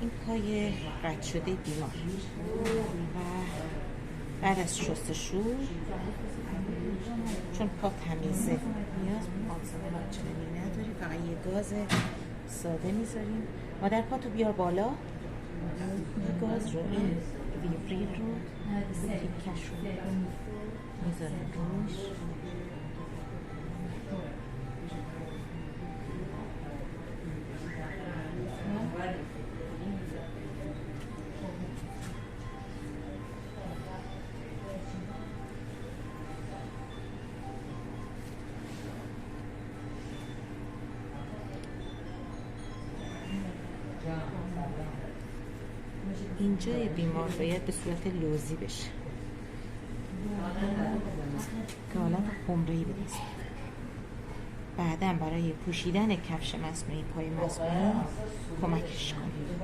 این پای قطع شده بیمار و بعد از شستشو چون پا تمیزه نیاز به آنزیم آنچنانی نداری، فقط یه گاز ساده میذاریم. مادر پاتو بیار بالا، این گاز رو، این ویبریل رو، تیکش رو میذاریم روش. اینجای بیمار باید به صورت لوزی بشه که حالت خمره‌ای به دست بیاد. بعداً برای پوشیدن کفش مصنوعی پای مصنوعی کمکش کنیم.